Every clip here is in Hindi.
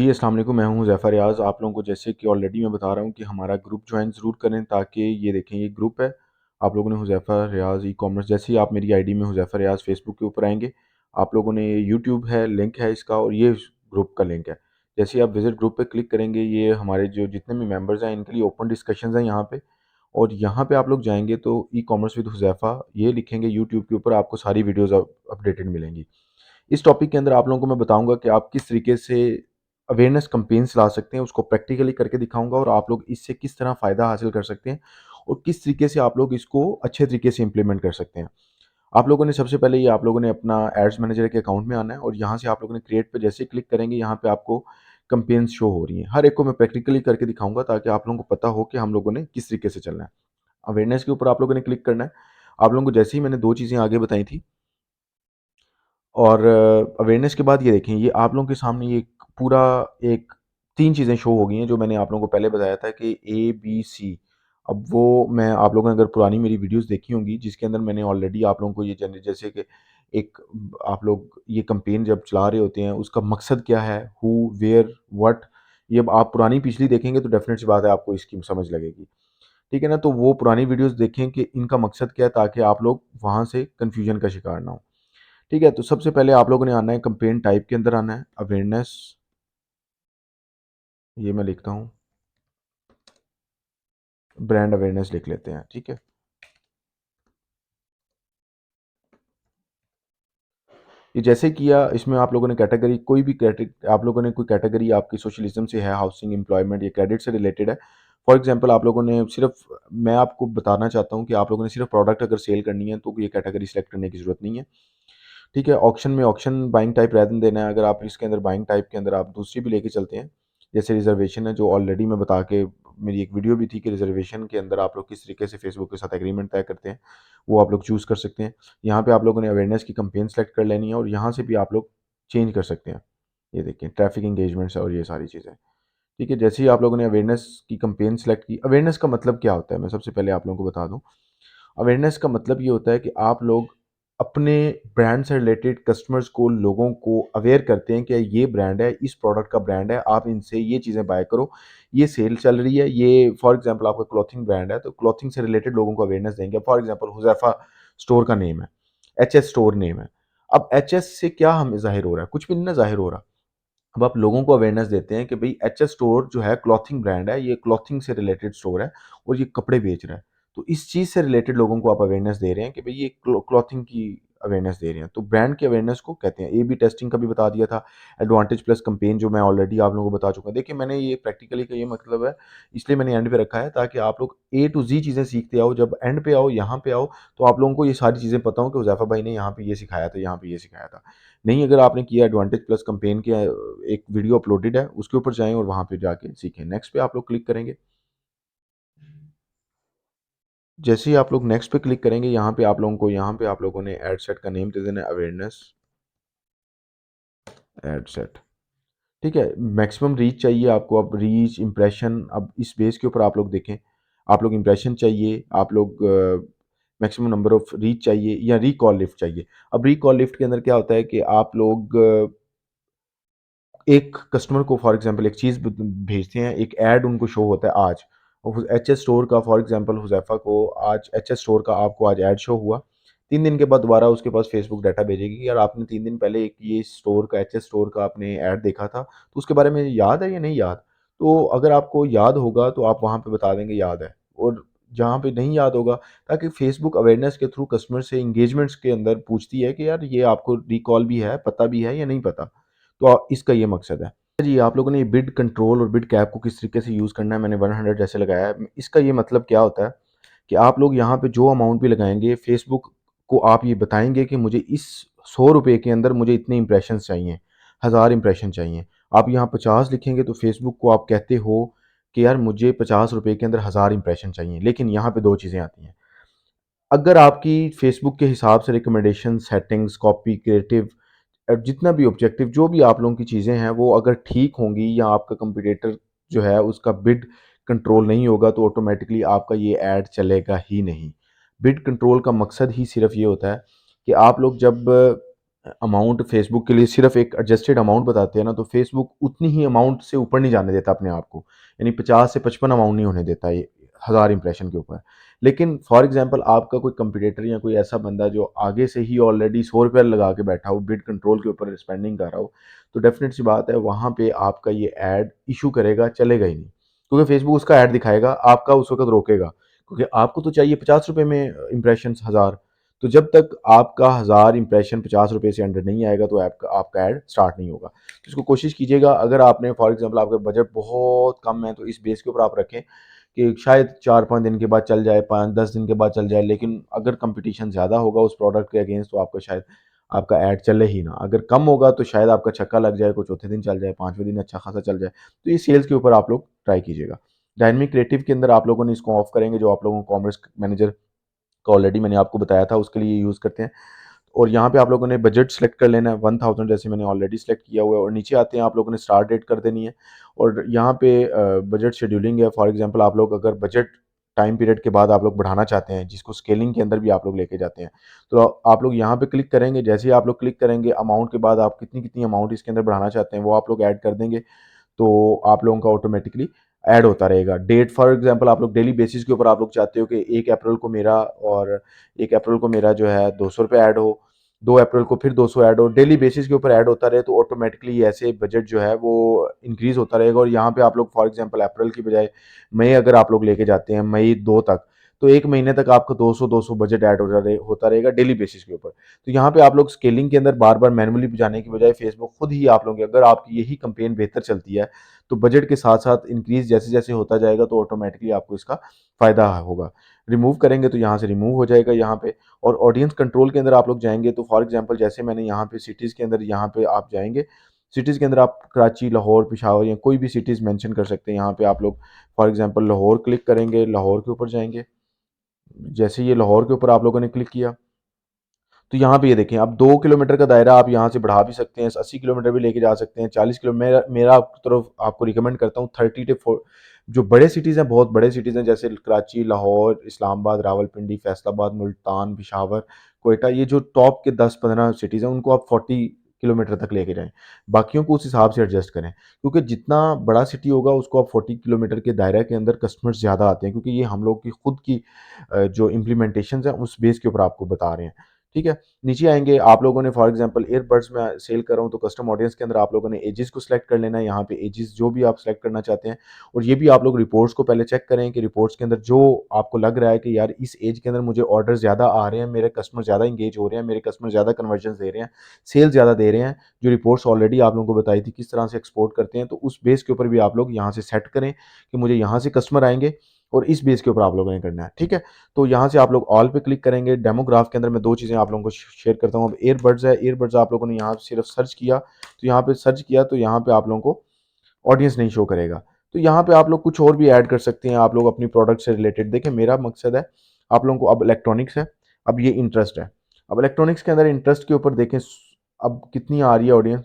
जी, अस्सलाम वालेकुम। मैं हूँ ज़ैफ़र रियाज़। आप लोगों को जैसे कि ऑलरेडी मैं बता रहा हूँ कि हमारा ग्रुप जॉइन ज़रूर करें, ताकि ये देखें ये ग्रुप है। आप लोगों ने हुज़ैफ़ा रियाज़ ई-कॉमर्स, जैसे ही आप मेरी आईडी में हुज़ैफ़ा रियाज़ फ़ेसबुक के ऊपर आएँगे, आप लोगों ने यूट्यूब है, लिंक है इसका, और ये ग्रुप का लिंक है। जैसे ही आप विज़िट ग्रुप पे क्लिक करेंगे, ये हमारे जो जितने भी मेंबर्स हैं इनके लिए ओपन डिस्कशंस हैं यहाँ पे। और यहाँ पे आप लोग जाएँगे तो ई-कॉमर्स विद हुज़ैफ़ा ये लिखेंगे, यूट्यूब के ऊपर आपको सारी वीडियोज़ अपडेटेड मिलेंगी। इस टॉपिक के अंदर आप लोगों को मैं बताऊँगा कि आप किस तरीके से अवेयरनेस कैंपेन्स ला सकते हैं, उसको प्रैक्टिकली करके दिखाऊँगा, और आप लोग इससे किस तरह फ़ायदा हासिल कर सकते हैं और किस तरीके से आप लोग इसको अच्छे तरीके से इम्प्लीमेंट कर सकते हैं। आप लोगों ने सबसे पहले ये आप लोगों ने अपना एड्स मैनेजर के अकाउंट में आना है, और यहाँ से आप लोगों ने क्रिएट पे जैसे ही क्लिक करेंगे, यहाँ पे आपको कैंपेन्स शो हो रही हैं। हर एक को मैं प्रैक्टिकली करके दिखाऊँगा, ताकि आप लोगों को पता हो कि हम लोगों ने किस तरीके से चलना है। अवेयरनेस के ऊपर आप लोगों ने क्लिक करना है। आप लोगों को जैसे ही मैंने 2 चीज़ें आगे बताई थी, और अवेयरनेस के बाद ये देखें, ये आप लोगों के सामने ये पूरा एक 3 चीज़ें शो हो गई हैं, जो मैंने आप लोगों को पहले बताया था कि ए, बी, सी। अब वो मैं आप लोगों ने अगर पुरानी मेरी वीडियोज़ देखी होंगी, जिसके अंदर मैंने ऑलरेडी आप लोगों को ये जैसे कि एक आप लोग ये कैंपेन जब चला रहे होते हैं, उसका मकसद क्या है, हू, वेयर, व्हाट, ये अब आप पुरानी पिछली देखेंगे तो डेफ़िनेट सी बात है आपको इसकी समझ लगेगी। ठीक है ना? तो वो पुरानी वीडियोज़ देखें कि इनका मकसद क्या है, ताकि आप लोग वहाँ से कन्फ्यूजन का शिकार ना हों। ठीक है, तो सबसे पहले आप लोगों ने आना है, कैंपेन टाइप के अंदर आना है, अवेयरनेस, ये मैं लिखता हूँ, ब्रांड अवेयरनेस लिख लेते हैं, ठीक है। ये जैसे किया, इसमें आप लोगों ने कैटेगरी कोई भी आप लोगों ने कोई कैटेगरी आपकी सोशलिज्म से है, हाउसिंग, एम्प्लॉयमेंट या क्रेडिट से रिलेटेड है। फॉर एग्जांपल आप लोगों ने सिर्फ, मैं आपको बताना चाहता हूँ कि आप लोगों ने सिर्फ प्रोडक्ट अगर सेल करनी है तो ये कैटेगरी सेलेक्ट करने की ज़रूरत नहीं है। ठीक है, ऑक्शन में ऑक्शन बाइंग टाइप रैदर देना है। अगर आप इसके अंदर बाइंग टाइप के अंदर आप दूसरी भी लेके चलते हैं, जैसे रिजर्वेशन है, जो ऑलरेडी मैं बता के मेरी एक वीडियो भी थी कि रिजर्वेशन के अंदर आप लोग किस तरीके से फेसबुक के साथ एग्रीमेंट तय करते हैं, वो आप लोग चूज़ कर सकते हैं। यहाँ पे आप लोगों ने अवेयरनेस की कंपेन सेलेक्ट कर लेनी है, और यहाँ से भी आप लोग चेंज कर सकते हैं। ये देखिए, ट्रैफिक इंगेजमेंट्स और ये सारी चीज़ें। ठीक है, जैसे ही आप लोगों ने अवेयरनेस की कंपेन सेलेक्ट की, अवेयरनेस का मतलब क्या होता है मैं सबसे पहले आप लोगों को बता दूं। अवेयरनेस का मतलब ये होता है कि आप लोग अपने ब्रांड से रिलेटेड कस्टमर्स को, लोगों को अवेयर करते हैं कि ये ब्रांड है, इस प्रोडक्ट का ब्रांड है, आप इनसे ये चीज़ें बाय करो, ये सेल चल रही है। ये फॉर एग्जांपल आपका क्लॉथिंग ब्रांड है, तो क्लॉथिंग से रिलेटेड लोगों को अवेयरनेस देंगे। फॉर एग्जांपल हुज़ैफा स्टोर का नेम है, एच एस स्टोर नेम है। अब एच एस से क्या हमें जाहिर हो रहा है, कुछ भी नहीं ना जाहिर हो रहा। अब आप लोगों को अवेयरनेस देते हैं कि भाई एच एस स्टोर जो है क्लॉथिंग ब्रांड है, ये क्लॉथिंग से रिलेटेड स्टोर है, और ये कपड़े बेच रहा है। तो इस चीज़ से रिलेटेड लोगों को आप अवेयरनेस दे रहे हैं कि भाई ये क्लॉथिंग की अवेयरनेस दे रहे हैं, तो ब्रांड की अवेयरनेस को कहते हैं। ए बी टेस्टिंग का भी बता दिया था, एडवांटेज प्लस कंपेन जो मैं ऑलरेडी आप लोगों को बता चुका हूँ। देखिए, मैंने ये प्रैक्टिकली का ये मतलब है, इसलिए मैंने एंड पे रखा है, ताकि आप लोग ए टू जी चीज़ें सीखते आओ, जब एंड पे आओ, यहाँ पे आओ, तो आप लोगों को ये सारी चीज़ें पता हो कि हुज़ैफा भाई ने यहाँ पे ये सिखाया था, यहाँ पे ये सिखाया था। नहीं, अगर आपने किया एडवांटेज प्लस कंपेन के एक वीडियो अपलोडेड है, उसके ऊपर जाएँ और वहाँ पे जाके सीखें। नेक्स्ट पे आप लोग क्लिक करेंगे। जैसे ही आप लोग नेक्स्ट पे क्लिक करेंगे, यहाँ पे आप लोगों ने एड सेट का नेम दे देना है, अवेयरनेस एड सेट। ठीक है, मैक्सिमम रीच चाहिए आपको। अब रीच, इंप्रेशन, अब इस बेस के ऊपर आप लोग देखें, आप लोग इंप्रेशन चाहिए, आप लोग मैक्सिमम नंबर ऑफ रीच चाहिए, या रिकॉल लिफ्ट चाहिए। अब रिकॉल लिफ्ट के अंदर क्या होता है कि आप लोग एक कस्टमर को फॉर एग्जांपल एक चीज़ भेजते हैं, एक ऐड उनको शो होता है आज, और एच एस स्टोर का फॉर एग्जांपल हुज़ैफा को आज एच एस स्टोर का आपको आज ऐड शो हुआ। 3 दिन के बाद दोबारा उसके पास फेसबुक डाटा भेजेगी कि यार आपने 3 दिन पहले एक ये स्टोर का, एच एस स्टोर का आपने ऐड देखा था, तो उसके बारे में याद है या नहीं याद? तो अगर आपको याद होगा तो आप वहाँ पे बता देंगे याद है, और जहाँ पे नहीं याद होगा, ताकि फेसबुक अवेयरनेस के थ्रू कस्टमर से एंगेजमेंट्स के अंदर पूछती है कि यार ये आपको रिकॉल भी है, पता भी है या नहीं पता। तो इसका ये मकसद है। जी, आप लोगों ने ये बिड कंट्रोल और बिड कैप को किस तरीके से यूज़ करना है, मैंने 100 जैसे लगाया है। इसका ये मतलब क्या होता है कि आप लोग यहाँ पे जो अमाउंट भी लगाएँगे, फेसबुक को आप ये बताएँगे कि मुझे इस ₹100 के अंदर मुझे इतने इंप्रेशंस चाहिए, 1000 इंप्रेशन चाहिए। आप यहाँ 50 लिखेंगे तो फेसबुक को आप कहते हो कि यार मुझे ₹50 के अंदर 1000 इंप्रेशन चाहिए। लेकिन यहाँ पे 2 चीज़ें आती हैं। अगर आपकी फेसबुक के हिसाब से रिकमेंडेशन, सेटिंग्स, कॉपी, क्रिएटिव, जितना भी ऑब्जेक्टिव, जो भी आप लोगों की चीज़ें हैं, वो अगर ठीक होंगी, या आपका कंपटीटर जो है उसका बिड कंट्रोल नहीं होगा, तो ऑटोमेटिकली आपका ये ऐड चलेगा ही नहीं। बिड कंट्रोल का मकसद ही सिर्फ ये होता है कि आप लोग जब अमाउंट फेसबुक के लिए सिर्फ एक एडजस्टेड अमाउंट बताते हैं ना, तो फेसबुक उतनी ही अमाउंट से ऊपर नहीं जाने देता अपने आप को, यानी 50 से 55 अमाउंट नहीं होने देता ये 1000 इंप्रेशन के ऊपर। लेकिन फॉर एग्जांपल आपका कोई कंपटीटर या कोई ऐसा बंदा जो आगे से ही ऑलरेडी 100 रुपये लगा के बैठा हो, बिड कंट्रोल के ऊपर स्पेंडिंग कर रहा हो, तो डेफिनेट सी बात है वहाँ पे आपका ये ऐड इशू करेगा, चलेगा ही नहीं, क्योंकि फेसबुक उसका ऐड दिखाएगा, आपका उस वक्त रोकेगा, क्योंकि आपको तो चाहिए 50 रुपये में इंप्रेशन 1000। तो जब तक आपका 1000 इंप्रेशन 50 रुपये से अंडर नहीं आएगा तो आपका आपका ऐड स्टार्ट नहीं होगा। तो इसको कोशिश कीजिएगा, अगर आपने फॉर एग्जांपल आपका बजट बहुत कम है तो इस बेस के ऊपर आप रखें कि शायद 4-5 दिन के बाद चल जाए, 5-10 दिन के बाद चल जाए, लेकिन अगर कंपटीशन ज़्यादा होगा उस प्रोडक्ट के अगेंस्ट तो आपका शायद आपका ऐड चले ही ना। अगर कम होगा तो शायद आपका छक्का लग जाए, कोई चौथे दिन चल जाए, 5वें दिन अच्छा खासा चल जाए। तो ये सेल्स के ऊपर आप लोग ट्राई कीजिएगा। डायनामिक क्रिएटिव के अंदर आप लोगों ने इसको ऑफ करेंगे, जो आप लोगों को कॉमर्स मैनेजर का ऑलरेडी मैंने आपको बताया था, उसके लिए यूज़ करते हैं। और यहाँ पे आप लोगों ने बजट सेलेक्ट कर लेना है, 1000 जैसे मैंने ऑलरेडी सेलेक्ट किया हुआ है, और नीचे आते हैं आप लोगों ने स्टार्ट डेट कर देनी है। और यहाँ पे बजट शेड्यूलिंग है। फॉर एग्जांपल आप लोग अगर बजट टाइम पीरियड के बाद आप लोग बढ़ाना चाहते हैं, जिसको स्केलिंग के अंदर भी आप लोग लेके जाते हैं, तो आप लोग यहाँ पे क्लिक करेंगे। जैसे ही आप लोग क्लिक करेंगे, अमाउंट के बाद आप कितनी कितनी अमाउंट इसके अंदर बढ़ाना चाहते हैं वो आप लोग ऐड कर देंगे, तो आप लोगों का ऑटोमेटिकली ऐड होता रहेगा। डेट फॉर एग्जांपल आप लोग डेली बेसिस के ऊपर आप लोग चाहते हो कि 1 अप्रैल को मेरा, और 1 अप्रैल को मेरा जो है 200 रुपये ऐड हो, 2 अप्रैल को फिर 200 ऐड हो, डेली बेसिस के ऊपर ऐड होता रहे, तो ऑटोमेटिकली ऐसे बजट जो है वो इंक्रीज होता रहेगा। और यहाँ पे आप लोग फॉर एग्जांपल अप्रैल की बजाय मई अगर आप लोग लेके जाते हैं, मई 2 तक, तो 1 महीने तक आपका 200 बजट ऐड होता रहेगा डेली बेसिस के ऊपर। तो यहाँ पे आप लोग स्केलिंग के अंदर बार बार मैनुअली जाने की बजाय फेसबुक खुद ही आप लोग, अगर आपकी यही कंपेन बेहतर चलती है, तो बजट के साथ साथ इंक्रीज जैसे जैसे होता जाएगा तो ऑटोमेटिकली आपको इसका फायदा होगा। रिमूव करेंगे तो यहाँ से रिमूव हो जाएगा यहाँ पे। और ऑडियंस कंट्रोल के अंदर आप लोग जाएंगे तो फॉर एग्जांपल जैसे मैंने यहाँ पे सिटीज़ के अंदर, यहाँ पे आप जाएंगे, सिटीज़ के अंदर आप कराची, लाहौर, पेशावर या कोई भी सिटीज़ मेंशन कर सकते हैं। यहाँ पे आप लोग फॉर एग्जांपल लाहौर क्लिक करेंगे, लाहौर के ऊपर जाएंगे। जैसे ये लाहौर के ऊपर आप लोगों ने क्लिक किया, तो यहाँ पे ये देखें, आप 2 किलोमीटर का दायरा आप यहाँ से बढ़ा भी सकते हैं, 80 किलोमीटर भी लेके जा सकते हैं, 40 किलो। मेरा मेरा आपकी तरफ आपको रिकमेंड करता हूँ 30 to 4। जो बड़े सिटीज़ हैं, बहुत बड़े सिटीज़ हैं, जैसे कराची, लाहौर, इस्लामाबाद, रावलपिंडी, फैसलाबाद, मुल्तान, पिशावर, कोयटा, ये जो टॉप के 10-15 सिटीज़ हैं उनको आप 40 किलोमीटर तक लेके जाएं। बाकियों को उस हिसाब से एडजस्ट करें, क्योंकि जितना बड़ा सिटी होगा उसको आप 40 किलोमीटर के दायरे के अंदर कस्टमर्स ज़्यादा आते हैं, क्योंकि ये हम लोग की खुद की जो इम्प्लीमेंटेशन है उस बेस के ऊपर आपको बता रहे हैं। ठीक है। नीचे आएंगे, आप लोगों ने फॉर एग्जांपल ईयरबड्स में सेल कर रहा हूँ तो कस्टम ऑडियंस के अंदर आप लोगों ने एजेस को सिलेक्ट कर लेना है। यहाँ पे एजेस जो भी आप सिलेक्ट करना चाहते हैं, और ये भी आप लोग रिपोर्ट्स को पहले चेक करें कि रिपोर्ट्स के अंदर जो आपको लग रहा है कि यार इस एज के अंदर मुझे ऑर्डर ज़्यादा आ रहे हैं, मेरे कस्टमर ज़्यादा इंगेज हो रहे हैं, मेरे कस्टमर ज़्यादा कन्वर्जन दे रहे हैं, सेल ज़्यादा दे रहे हैं, जो रिपोर्ट्स ऑलरेडी आप लोगों को बताई थी किस तरह से एक्सपोर्ट करते हैं, तो उस बेस के ऊपर भी आप लोग यहाँ से सेट करें कि मुझे यहाँ से कस्टमर आएंगे, और इस बेस के ऊपर आप लोगों ने करना है। ठीक है। तो यहाँ से आप लोग ऑल पे क्लिक करेंगे। डेमोग्राफ के अंदर मैं दो चीज़ें आप लोगों को शेयर करता हूँ। अब ईयरबड्स है, ईयरबड्स आप लोगों ने यहाँ सिर्फ सर्च किया, तो यहाँ पे सर्च किया तो यहाँ पे आप लोगों को ऑडियंस नहीं शो करेगा। तो यहाँ पे आप लोग कुछ और भी ऐड कर सकते हैं, आप लोग अपनी प्रोडक्ट से रिलेटेड। देखिए मेरा मकसद है आप लोगों को, अब इलेक्ट्रॉनिक्स है, अब ये इंटरेस्ट है। अब इलेक्ट्रॉनिक्स के अंदर इंटरेस्ट के ऊपर देखें, अब कितनी आ रही है ऑडियंस,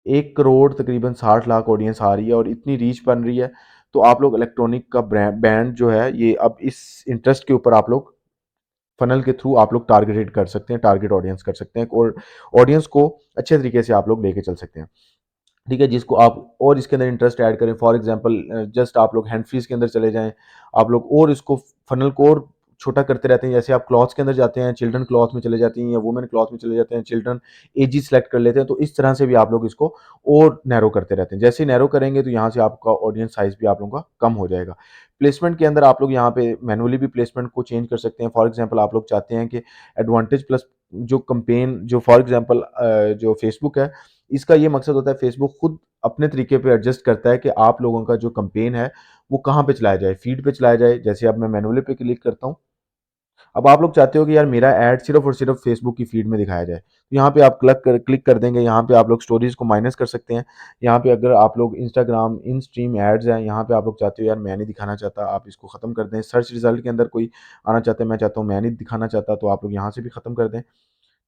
1 करोड़ तकरीबन 60 लाख ऑडियंस आ रही है, और इतनी रीच बन रही है। तो आप लोग इलेक्ट्रॉनिक का बैंड जो है ये, अब इस इंटरेस्ट के ऊपर आप लोग फनल के थ्रू आप लोग टारगेटेड कर सकते हैं, टारगेट ऑडियंस कर सकते हैं, और ऑडियंस को अच्छे तरीके से आप लोग लेके चल सकते हैं। ठीक है, जिसको आप और इसके अंदर इंटरेस्ट ऐड करें, फॉर एग्जांपल जस्ट आप लोग हैंड फ्रीज के अंदर चले जाएं, आप लोग और इसको फनल को और छोटा करते रहते हैं। जैसे आप क्लॉथ्स के अंदर जाते हैं, चिल्ड्रन क्लॉथ में चले जाते हैं, या वुमेन क्लॉथ में चले जाते हैं, चिल्ड्रन एजी सेलेक्ट कर लेते हैं, तो इस तरह से भी आप लोग इसको और नैरो करते रहते हैं। जैसे ही नैरो करेंगे तो यहाँ से आपका ऑडियंस साइज भी आप लोगों का कम हो जाएगा। प्लेसमेंट के अंदर आप लोग यहाँ पे मैनुअली भी प्लेसमेंट को चेंज कर सकते हैं। फॉर एग्जाम्पल आप लोग चाहते हैं कि एडवांटेज प्लस जो कंपेन, जो फॉर एग्जाम्पल जो फेसबुक है, इसका ये मकसद होता है, फेसबुक खुद अपने तरीके पे एडजस्ट करता है कि आप लोगों का जो कंपेन है वो कहाँ पे चलाया जाए, फीड पे चलाया जाए। जैसे अब मैं मैनुअली पे क्लिक करता हूँ, अब आप लोग चाहते हो कि यार मेरा ऐड सिर्फ और सिर्फ फेसबुक की फीड में दिखाया जाए, तो यहाँ पे आप क्लिक कर देंगे। यहाँ पे आप लोग स्टोरीज को माइनस कर सकते हैं। यहाँ पे अगर आप लोग इंस्टाग्राम इन स्ट्रीम एड्स हैं, यहाँ पे आप लोग चाहते हो यार मैं नहीं दिखाना चाहता, आप इसको खत्म कर दें। सर्च रिजल्ट के अंदर कोई आना चाहते हैं, मैं चाहता हूँ मैं नहीं दिखाना चाहता, तो आप लोग यहाँ से भी खत्म कर दें।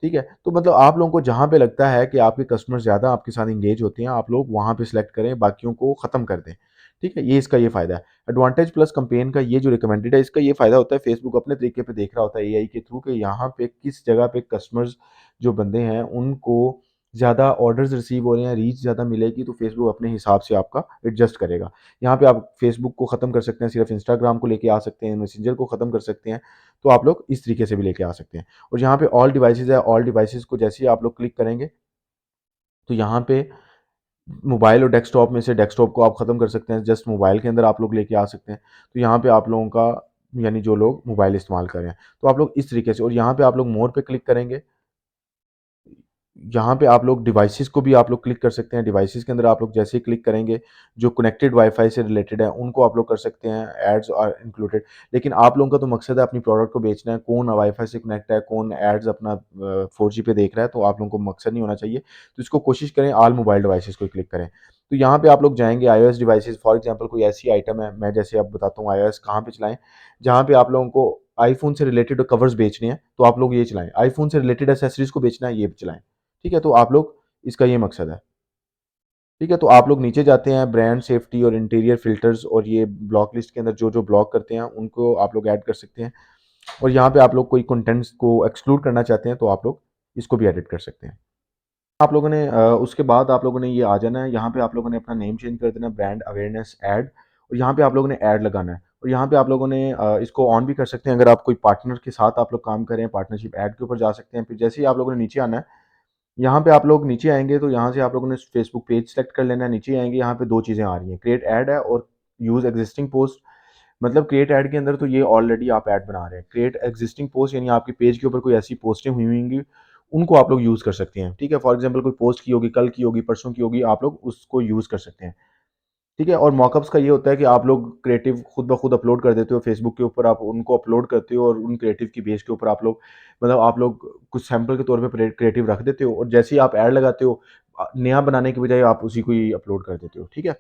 ठीक है। तो मतलब आप लोगों को जहाँ पे लगता है कि आपके कस्टमर ज़्यादा आपके साथ इंगेज होते हैं, आप लोग वहाँ पे सिलेक्ट करें, बाकियों को ख़त्म कर दें। ठीक है, ये इसका ये फ़ायदा है। एडवांटेज प्लस कैंपेन का ये जो रिकमेंडेड है, इसका ये फ़ायदा होता है, फेसबुक अपने तरीके पे देख रहा होता है एआई के थ्रू कि यहाँ पे किस जगह पे कस्टमर्स जो बंदे हैं, उनको ज़्यादा ऑर्डर्स रिसीव हो रहे हैं, रीच ज़्यादा मिलेगी, तो फेसबुक अपने हिसाब से आपका एडजस्ट करेगा। यहाँ पे आप फेसबुक को ख़त्म कर सकते हैं, सिर्फ इंस्टाग्राम को लेके आ सकते हैं, मैसेंजर को ख़त्म कर सकते हैं, तो आप लोग इस तरीके से भी लेके आ सकते हैं। और यहाँ पे ऑल डिवाइसेज़ है, ऑल डिवाइसेज़ को जैसे ही आप लोग क्लिक करेंगे, तो यहाँ पे मोबाइल और डेस्कटॉप में से डेस्कटॉप को आप ख़त्म कर सकते हैं, जस्ट मोबाइल के अंदर आप लोग लेके आ सकते हैं। तो यहाँ पे आप लोगों का, यानी जो लोग मोबाइल इस्तेमाल कर रहे हैं, तो आप लोग इस तरीके से, और यहाँ पे आप लोग मोर पे क्लिक करेंगे, यहाँ पे आप लोग डिवाइसेस को भी आप लोग क्लिक कर सकते हैं। डिवाइसेस के अंदर आप लोग जैसे ही क्लिक करेंगे, जो कनेक्टेड वाईफाई से रिलेटेड है उनको आप लोग कर सकते हैं, एड्स आर इंक्लूडेड। लेकिन आप लोगों का तो मकसद है अपनी प्रोडक्ट को बेचना है, कौन वाईफाई से कनेक्ट है, कौन एड्स अपना 4G पे देख रहा है, तो आप लोगों को मकसद नहीं होना चाहिए। तो इसको कोशिश करें ऑल मोबाइल डिवाइसेस को क्लिक करें। तो यहाँ पे आप लोग जाएंगे iOS डिवाइसेस, फॉर एग्जांपल कोई ऐसी आइटम है, मैं जैसे अब बताता हूँ iOS कहाँ पे चलाएं, जहाँ पे आप लोगों को आईफोन से रिलेटेड कवर्स बेचने हैं, तो आप लोग ये चलाएं। आईफोन से रिलेटेड एसेसरीज को बेचना है, ये चलाएं। ठीक है, तो आप लोग, इसका ये मकसद है। ठीक है, तो आप लोग नीचे जाते हैं, ब्रांड सेफ्टी और इंटीरियर फिल्टर्स, और ये ब्लॉक लिस्ट के अंदर जो जो ब्लॉक करते हैं उनको आप लोग ऐड कर सकते हैं। और यहाँ पे आप लोग कोई कंटेंट्स को एक्सक्लूड करना चाहते हैं, तो आप लोग इसको भी एडिट कर सकते हैं। आप लोगों ने उसके बाद आप लोगों ने ये आ जाना है, यहाँ पे आप लोगों ने अपना नेम चेंज कर देना है, ब्रांड अवेयरनेस ऐड, और यहाँ पे आप लोगों ने ऐड लगाना है। और यहाँ पे आप लोगों ने इसको ऑन भी कर सकते हैं, अगर आप कोई पार्टनर के साथ आप लोग काम करें, पार्टनरशिप ऐड के ऊपर जा सकते हैं। फिर जैसे ही आप लोगों ने नीचे आना है, यहाँ पे आप लोग नीचे आएँगे, तो यहाँ से आप लोगों ने फेसबुक पेज सेलेक्ट कर लेना है। नीचे आएँगे, यहाँ पे 2 चीज़ें आ रही हैं, क्रिएट ऐड है और यूज़ एक्जिस्टिंग पोस्ट। मतलब क्रिएट ऐड के अंदर तो ये ऑलरेडी आप ऐड बना रहे हैं। क्रिएट एक्जिस्टिंग पोस्ट यानी आपके पेज के ऊपर कोई ऐसी पोस्टें हुई होंगी, उनको आप लोग यूज़ कर सकते हैं। ठीक है? फॉर एग्ज़ाम्पल कोई पोस्ट की होगी, कल की होगी, परसों की होगी, आप लोग उसको यूज़ कर सकते हैं। ठीक है? और मॉकअप्स का ये होता है कि आप लोग क्रिएटिव खुद ब खुद अपलोड कर देते हो फेसबुक के ऊपर, आप उनको अपलोड करते हो और उन क्रिएटिव की बेस के ऊपर आप लोग, मतलब आप लोग कुछ सैंपल के तौर पे क्रिएटिव रख देते हो, और जैसे ही आप ऐड लगाते हो, नया बनाने के बजाय आप उसी को ही अपलोड कर देते हो। ठीक है?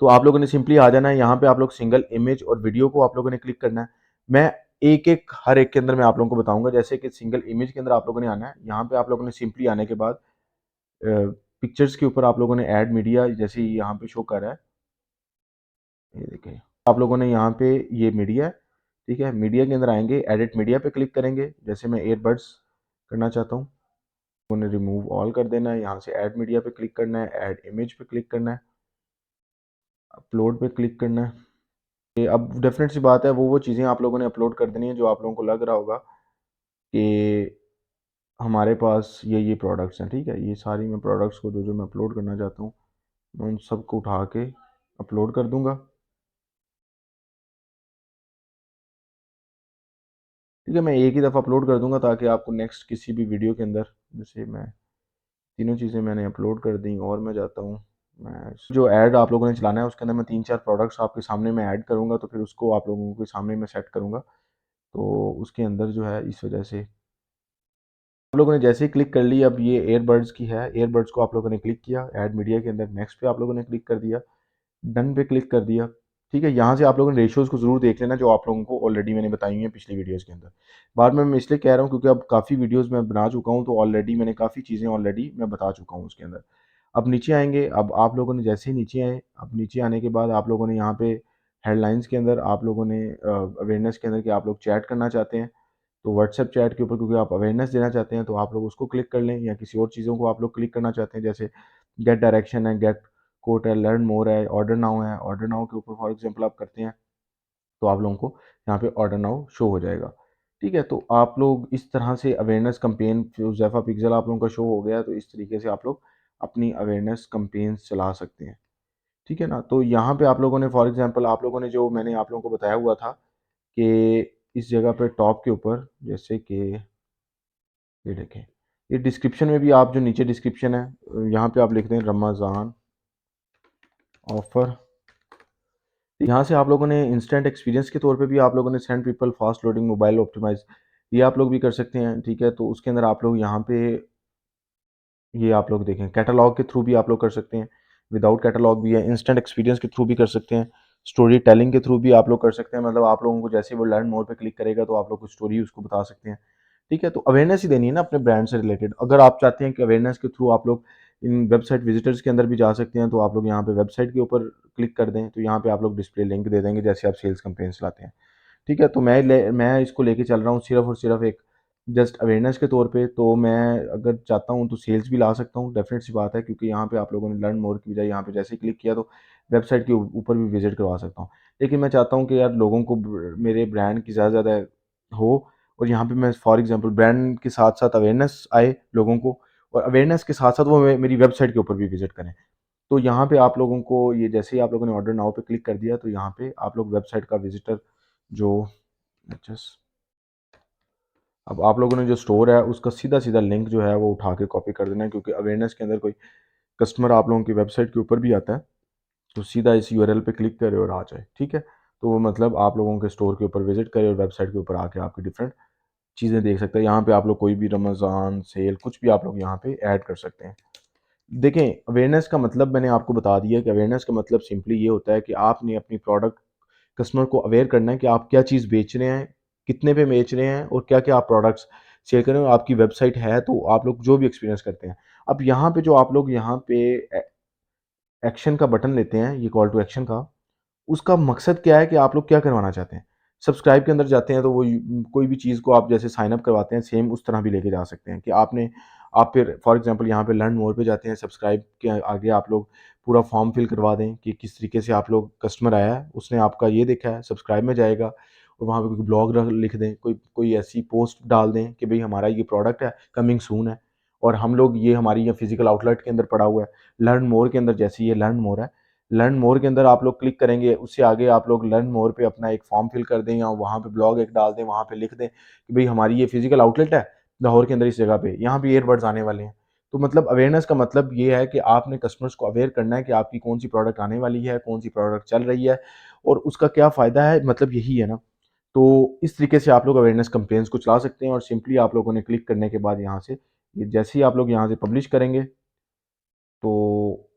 तो आप लोगों ने सिंपली आ जाना है, यहाँ पे आप लोग सिंगल इमेज और वीडियो को आप लोगों ने क्लिक करना है। मैं एक-एक हर एक के अंदर मैं आप लोगों को बताऊँगा, जैसे कि सिंगल इमेज के अंदर आप लोगों ने आना है। यहाँ पे आप लोगों ने सिंपली आने के बाद पिक्चर्स के ऊपर आप लोगों ने ऐड मीडिया, जैसे ही यहाँ पे शो कर रहा है, ये देखें, आप लोगों ने यहाँ पे ये मीडिया है, ठीक है? मीडिया के अंदर आएँगे, एडिट मीडिया पे क्लिक करेंगे, जैसे मैं ईयरबड्स करना चाहता हूँ, उन्हें रिमूव ऑल कर देना है, यहाँ से ऐड मीडिया पे क्लिक करना है, ऐड इमेज पे क्लिक करना है, अपलोड पे क्लिक करना है। ये अब डेफ़िनेट सी बात है, वो चीज़ें आप लोगों ने अपलोड कर देनी है जो आप लोगों को लग रहा होगा कि हमारे पास ये प्रोडक्ट्स हैं, ठीक है? ये सारी मैं प्रोडक्ट्स को जो-जो मैं अपलोड करना चाहता हूँ, मैं उन सबको उठा के अपलोड कर दूँगा। ठीक है? मैं एक ही दफ़ा अपलोड कर दूँगा ताकि आपको नेक्स्ट किसी भी वीडियो के अंदर, जैसे मैं तीनों चीज़ें मैंने अपलोड कर दी, और मैं जाता हूँ, मैं जो ऐड आप लोगों ने चलाना है उसके अंदर मैं 3-4 प्रोडक्ट्स आपके सामने मैं ऐड करूँगा, तो फिर उसको आप लोगों के सामने मैं सेट करूँगा। तो उसके अंदर जो है, इस वजह से आप लोगों ने जैसे ही क्लिक कर ली, अब ये ईयरबड्स की है, ईयरबड्स को आप लोगों ने क्लिक किया, ऐड मीडिया के अंदर नेक्स्ट पे आप लोगों ने क्लिक कर दिया, डन पे क्लिक कर दिया। ठीक है? यहाँ से आप लोगों ने रेशियोज़ को ज़रूर देख लेना, जो आप लोगों को ऑलरेडी मैंने बताई हुई हैं पिछली वीडियोज़ के अंदर। बाद में मैं इसलिए कह रहा हूँ क्योंकि अब काफ़ी वीडियोज़ मैं बना चुका हूँ, तो ऑलरेडी मैंने काफ़ी चीज़ें ऑलरेडी मैं बता चुका हूँ उसके अंदर। अब नीचे आएँगे, अब आप लोगों ने जैसे ही नीचे आए, अब नीचे आने के बाद आप लोगों ने यहाँ पे हेडलाइंस के अंदर आप लोगों ने अवेयरनेस के अंदर कि आप लोग चैट करना चाहते हैं, तो व्हाट्सएप चैट के ऊपर क्योंकि आप अवेयरनेस देना चाहते हैं, तो आप लोग उसको क्लिक कर लें, या किसी और चीज़ों को आप लोग क्लिक करना चाहते हैं, जैसे गेट डायरेक्शन है, गेट कोट है, लर्न मोर है, ऑर्डर नाउ है। ऑर्डर नाउ के ऊपर फॉर एग्जांपल आप करते हैं, तो आप लोगों को यहाँ पे ऑर्डर नाउ शो हो जाएगा। ठीक है? तो आप लोग इस तरह से अवेयरनेस कैंपेन, ज़ेफ़ा पिक्सेल आप लोगों का शो हो गया, तो इस तरीके से आप लोग अपनी अवेयरनेस कैंपेन्स चला सकते हैं। ठीक है ना? तो यहाँ पे आप लोगों ने फॉर एग्जांपल आप लोगों ने जो मैंने आप लोगों को बताया हुआ था कि इस जगह पे टॉप के ऊपर, जैसे कि ये देखें, ये डिस्क्रिप्शन में भी आप जो नीचे डिस्क्रिप्शन है, यहाँ पे आप लिख दें रमज़ान ऑफ़र। यहाँ से आप लोगों ने इंस्टेंट एक्सपीरियंस के तौर पे भी आप लोगों ने send people fast loading mobile optimise, ये आप लोग भी कर सकते हैं। ठीक है? तो उसके अंदर आप लोग यहाँ पे ये आप लोग देखें, कैटलॉग के थ्रू भी आप लोग कर सकते हैं, विदाउट कैटलॉग भी है, इंस्टेंट एक्सपीरियंस के थ्रू भी कर सकते हैं, स्टोरी टेलिंग के थ्रू भी आप लोग कर सकते हैं। मतलब आप लोगों को जैसे ही वो लर्न मोर पे क्लिक करेगा, तो आप लोग कुछ स्टोरी उसको बता सकते हैं। ठीक है? तो अवेयरनेस ही देनी है ना अपने ब्रांड से रिलेटेड। अगर आप चाहते हैं कि अवेयरनेस के थ्रू आप लोग इन वेबसाइट विजिटर्स के अंदर भी जा सकते हैं, तो आप लोग यहाँ पे वेबसाइट के ऊपर क्लिक कर दें, तो यहाँ पे आप लोग डिस्प्ले लिंक दे देंगे जैसे आप सेल्स कैंपेन चलाते हैं। ठीक है, तो मैं इसको लेके चल रहा हूँ सिर्फ और सिर्फ एक जस्ट अवेयरनेस के तौर पे। तो मैं अगर चाहता हूँ तो सेल्स भी ला सकता हूँ, डेफिनेट सी बात है, क्योंकि यहाँ पे आप लोगों ने लर्न मोर की बजाय यहाँ पे जैसे ही क्लिक किया तो वेबसाइट के ऊपर भी विजिट करवा सकता हूँ। लेकिन मैं चाहता हूँ कि यार लोगों को मेरे ब्रांड की ज़्यादा से ज़्यादा हो, और यहाँ पे मैं फॉर एग्जांपल ब्रांड के साथ साथ अवेयरनेस आए लोगों को, और अवेयरनेस के साथ साथ वो मेरी वेबसाइट के ऊपर भी विजिट करें। तो यहाँ पे आप लोगों को ये जैसे ही आप लोगों ने ऑर्डर नाउ पे क्लिक कर दिया, तो यहाँ पे आप लोग वेबसाइट का विजिटर जो जस्ट अब आप लोगों ने जो स्टोर है उसका सीधा सीधा लिंक जो है वो उठा के कॉपी कर देना है, क्योंकि अवेयरनेस के अंदर कोई कस्टमर आप लोगों की वेबसाइट के ऊपर भी आता है तो सीधा इस यूआरएल पे क्लिक करे और आ जाए। ठीक है, तो वो मतलब आप लोगों के स्टोर के ऊपर विजिट करे और वेबसाइट के ऊपर आके आपकी डिफरेंट चीज़ें देख सकते हैं। यहाँ पे आप लोग कोई भी रमज़ान सेल कुछ भी आप लोग यहाँ पे ऐड कर सकते हैं। देखें, अवेयरनेस का मतलब मैंने आपको बता दिया कि अवेयरनेस का मतलब सिंपली ये होता है कि आपने अपनी प्रोडक्ट कस्टमर को अवेयर करना है कि आप क्या चीज़ बेच रहे हैं, कितने पे बेच रहे हैं, और क्या-क्या आप प्रोडक्ट्स सेल कर रहे हो। आपकी वेबसाइट है तो आप लोग जो भी एक्सपीरियंस करते हैं। अब यहाँ पे जो आप लोग यहाँ पे एक्शन का बटन लेते हैं, ये कॉल टू एक्शन का, उसका मकसद क्या है कि आप लोग क्या करवाना चाहते हैं। सब्सक्राइब के अंदर जाते हैं तो वो कोई भी चीज़ को आप जैसे साइन अप करवाते हैं सेम उस तरह भी लेके जा सकते हैं कि आप फिर फॉर एग्जांपल यहाँ पे लर्न मोर पे जाते हैं, सब्सक्राइब के आगे आप लोग पूरा फॉर्म फिल करवा दें कि किस तरीके से आप लोग कस्टमर आया है, उसने आपका ये देखा है, सब्सक्राइब में जाएगा और वहाँ पे कोई ब्लॉग लिख दें, कोई कोई ऐसी पोस्ट डाल दें कि भाई हमारा ये प्रोडक्ट है, कमिंग सून है, और हम लोग ये हमारी ये फिजिकल आउटलेट के अंदर पड़ा हुआ है। लर्न मोर के अंदर जैसे ये लर्न मोर है, लर्न मोर के अंदर आप लोग क्लिक करेंगे, उससे आगे आप लोग लर्न मोर पे अपना एक फॉर्म फिल कर दें या वहाँ पे ब्लॉग एक डाल दें, वहाँ पे लिख दें कि भाई हमारी ये फिजिकल आउटलेट है लाहौर के अंदर इस जगह पे, यहाँ पे ईयरबड्स आने वाले हैं। तो मतलब अवेयरनेस का मतलब ये है कि आपने कस्टमर्स को अवेयर करना है कि आपकी कौन सी प्रोडक्ट आने वाली है, कौन सी प्रोडक्ट चल रही है और उसका क्या फ़ायदा है, मतलब यही है ना। तो इस तरीके से आप लोग अवेयरनेस कैंपेन्स को चला सकते हैं, और सिंपली आप लोगों ने क्लिक करने के बाद यहाँ से ये जैसे ही आप लोग यहाँ से पब्लिश करेंगे, तो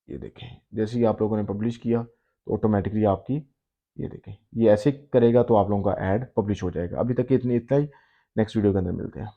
ये देखें जैसे ही आप लोगों ने पब्लिश किया तो ऑटोमेटिकली आपकी ये देखें ये ऐसे करेगा तो आप लोगों का ऐड पब्लिश हो जाएगा। अभी तक इतनी इतना ही, नेक्स्ट वीडियो के अंदर मिलते हैं।